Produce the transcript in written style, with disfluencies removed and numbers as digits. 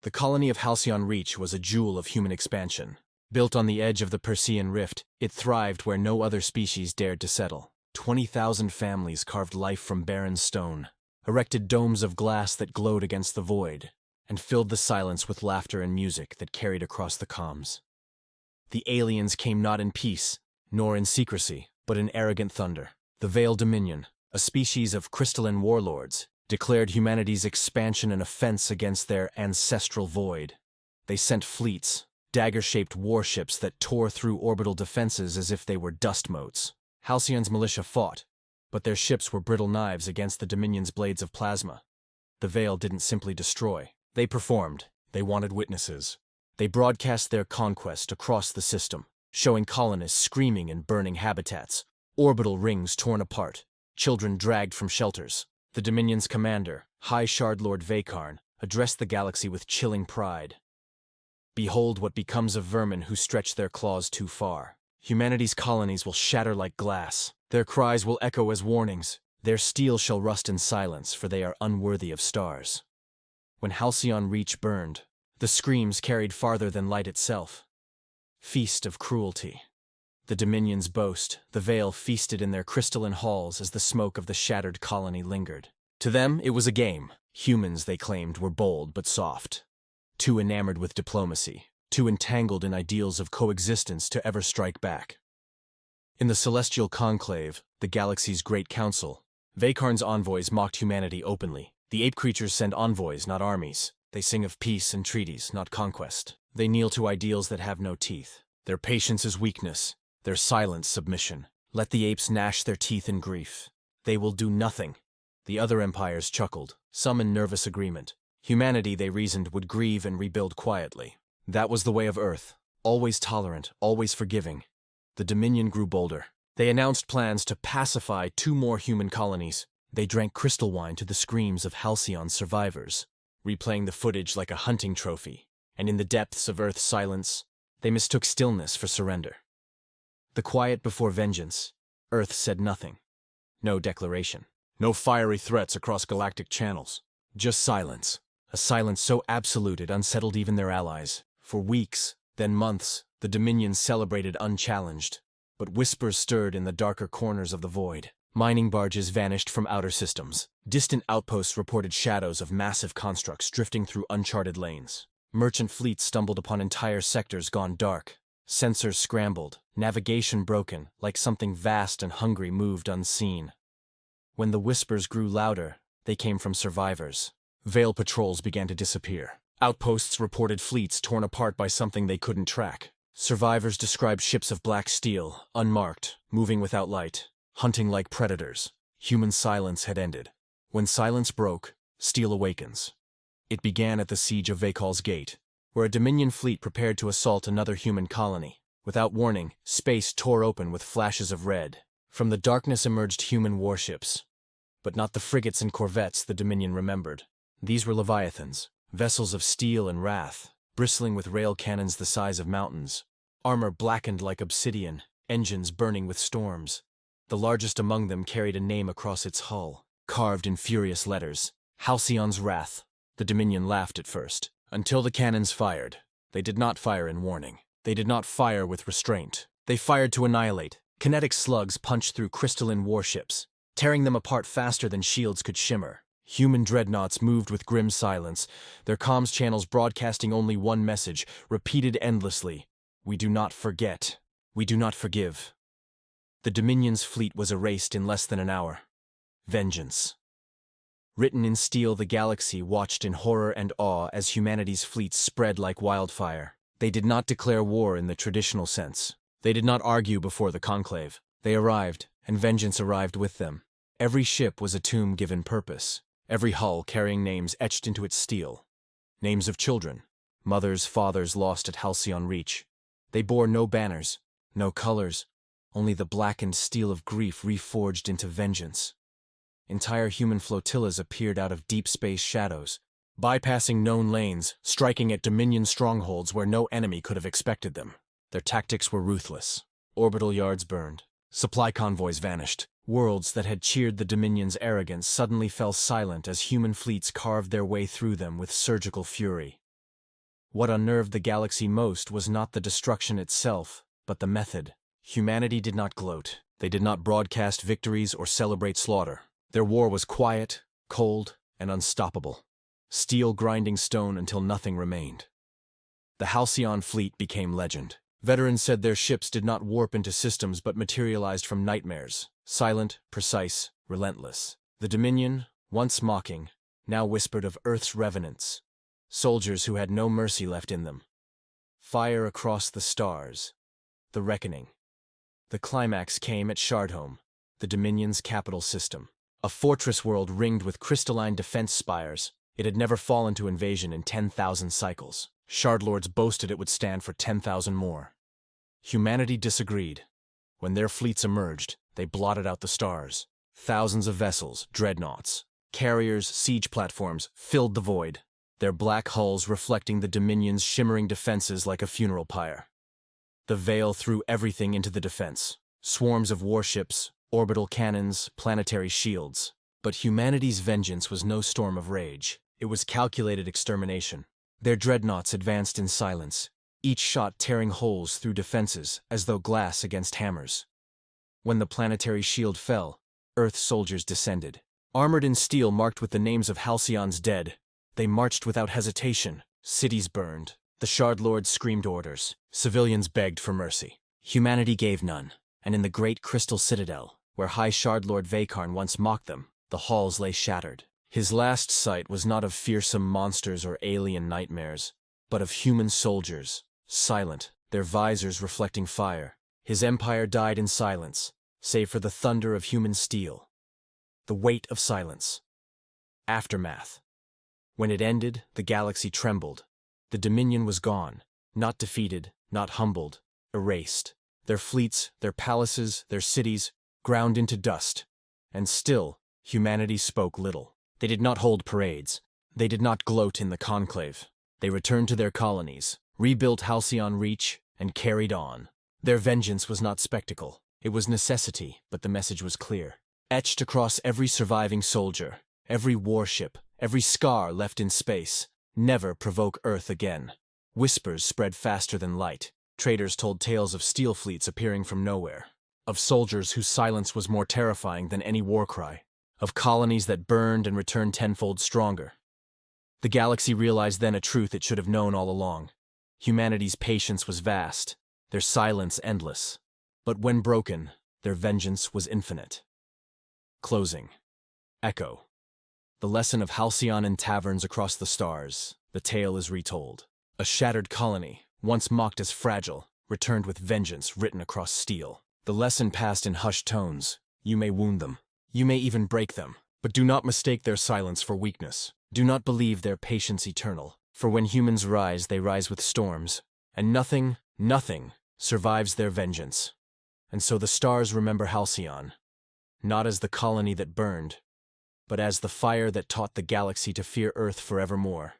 The colony of Halcyon Reach was a jewel of human expansion. Built on the edge of the Persean Rift, it thrived where no other species dared to settle. 20,000 families carved life from barren stone, erected domes of glass that glowed against the void, and filled the silence with laughter and music that carried across the comms. The aliens came not in peace, nor in secrecy, but in arrogant thunder. The Veil Dominion, a species of crystalline warlords, declared humanity's expansion an offense against their ancestral void. They sent fleets, dagger-shaped warships that tore through orbital defenses as if they were dust motes. Halcyon's militia fought, but their ships were brittle knives against the Dominion's blades of plasma. The Veil didn't simply destroy. They performed. They wanted witnesses. They broadcast their conquest across the system, showing colonists screaming in burning habitats, orbital rings torn apart, children dragged from shelters. The Dominion's commander, High Shard Lord Vakarn, addressed the galaxy with chilling pride. Behold what becomes of vermin who stretch their claws too far. Humanity's colonies will shatter like glass. Their cries will echo as warnings. Their steel shall rust in silence, for they are unworthy of stars. When Halcyon Reach burned, the screams carried farther than light itself. Feast of cruelty. The Dominion's boast, the Veil feasted in their crystalline halls as the smoke of the shattered colony lingered. To them, it was a game. Humans, they claimed, were bold but soft. Too enamored with diplomacy, too entangled in ideals of coexistence to ever strike back. In the Celestial Conclave, the galaxy's great council, Vakarn's envoys mocked humanity openly. The ape creatures send envoys, not armies. They sing of peace and treaties, not conquest. They kneel to ideals that have no teeth. Their patience is weakness, their silence submission. Let the apes gnash their teeth in grief. They will do nothing. The other empires chuckled, some in nervous agreement. Humanity, they reasoned, would grieve and rebuild quietly. That was the way of Earth, always tolerant, always forgiving. The Dominion grew bolder. They announced plans to pacify 2 more human colonies. They drank crystal wine to the screams of Halcyon's survivors, replaying the footage like a hunting trophy. And in the depths of Earth's silence, they mistook stillness for surrender. The quiet before vengeance, Earth said nothing. No declaration. No fiery threats across galactic channels. Just silence. A silence so absolute it unsettled even their allies. For weeks, then months, the Dominion celebrated unchallenged. But whispers stirred in the darker corners of the void. Mining barges vanished from outer systems. Distant outposts reported shadows of massive constructs drifting through uncharted lanes. Merchant fleets stumbled upon entire sectors gone dark. Sensors scrambled, navigation broken, like something vast and hungry moved unseen. When the whispers grew louder, they came from survivors. Veil patrols began to disappear. Outposts reported fleets torn apart by something they couldn't track. Survivors described ships of black steel, unmarked, moving without light, hunting like predators. Human silence had ended. When silence broke, steel awakens. It began at the siege of Vakal's Gate, where a Dominion fleet prepared to assault another human colony. Without warning, space tore open with flashes of red. From the darkness emerged human warships. But not the frigates and corvettes the Dominion remembered. These were Leviathans, vessels of steel and wrath, bristling with rail cannons the size of mountains. Armor blackened like obsidian, engines burning with storms. The largest among them carried a name across its hull, carved in furious letters. Halcyon's Wrath. The Dominion laughed at first. Until the cannons fired. They did not fire in warning. They did not fire with restraint. They fired to annihilate. Kinetic slugs punched through crystalline warships, tearing them apart faster than shields could shimmer. Human dreadnoughts moved with grim silence, their comms channels broadcasting only one message, repeated endlessly. We do not forget. We do not forgive. The Dominion's fleet was erased in less than an hour. Vengeance. Written in steel, the galaxy watched in horror and awe as humanity's fleets spread like wildfire. They did not declare war in the traditional sense. They did not argue before the conclave. They arrived, and vengeance arrived with them. Every ship was a tomb given purpose, every hull carrying names etched into its steel. Names of children, mothers, fathers lost at Halcyon Reach. They bore no banners, no colors, only the blackened steel of grief reforged into vengeance. Entire human flotillas appeared out of deep space shadows, bypassing known lanes, striking at Dominion strongholds where no enemy could have expected them. Their tactics were ruthless. Orbital yards burned. Supply convoys vanished. Worlds that had cheered the Dominion's arrogance suddenly fell silent as human fleets carved their way through them with surgical fury. What unnerved the galaxy most was not the destruction itself, but the method. Humanity did not gloat. They did not broadcast victories or celebrate slaughter. Their war was quiet, cold, and unstoppable. Steel grinding stone until nothing remained. The Halcyon fleet became legend. Veterans said their ships did not warp into systems but materialized from nightmares, silent, precise, relentless. The Dominion, once mocking, now whispered of Earth's revenants, soldiers who had no mercy left in them. Fire across the stars. The reckoning. The climax came at Shardhome, the Dominion's capital system. A fortress world ringed with crystalline defense spires. It had never fallen to invasion in 10,000 cycles. Shardlords boasted it would stand for 10,000 more. Humanity disagreed. When their fleets emerged, they blotted out the stars. Thousands of vessels, dreadnoughts, carriers, siege platforms filled the void, their black hulls reflecting the Dominion's shimmering defenses like a funeral pyre. The Veil threw everything into the defense. Swarms of warships, orbital cannons, planetary shields. But humanity's vengeance was no storm of rage. It was calculated extermination. Their dreadnoughts advanced in silence, each shot tearing holes through defenses as though glass against hammers. When the planetary shield fell, Earth's soldiers descended. Armored in steel marked with the names of Halcyon's dead, they marched without hesitation. Cities burned. The Shardlords screamed orders. Civilians begged for mercy. Humanity gave none, and in the great crystal citadel, where High Shardlord Vakarn once mocked them, the halls lay shattered. His last sight was not of fearsome monsters or alien nightmares, but of human soldiers, silent, their visors reflecting fire. His empire died in silence, save for the thunder of human steel. The weight of silence. Aftermath. When it ended, the galaxy trembled. The Dominion was gone, not defeated, not humbled, erased. Their fleets, their palaces, their cities, ground into dust. And still, humanity spoke little. They did not hold parades. They did not gloat in the conclave. They returned to their colonies, rebuilt Halcyon Reach, and carried on. Their vengeance was not spectacle. It was necessity, but the message was clear. Etched across every surviving soldier, every warship, every scar left in space, never provoke Earth again. Whispers spread faster than light. Traders told tales of steel fleets appearing from nowhere, of soldiers whose silence was more terrifying than any war cry, of colonies that burned and returned tenfold stronger. The galaxy realized then a truth it should have known all along. Humanity's patience was vast, their silence endless. But when broken, their vengeance was infinite. Closing. Echo. The lesson of Halcyon in taverns across the stars. The tale is retold. A shattered colony, once mocked as fragile, returned with vengeance written across steel. The lesson passed in hushed tones. You may wound them. You may even break them. But do not mistake their silence for weakness. Do not believe their patience eternal. For when humans rise, they rise with storms. And nothing survives their vengeance. And so the stars remember Halcyon, not as the colony that burned, but as the fire that taught the galaxy to fear Earth forevermore.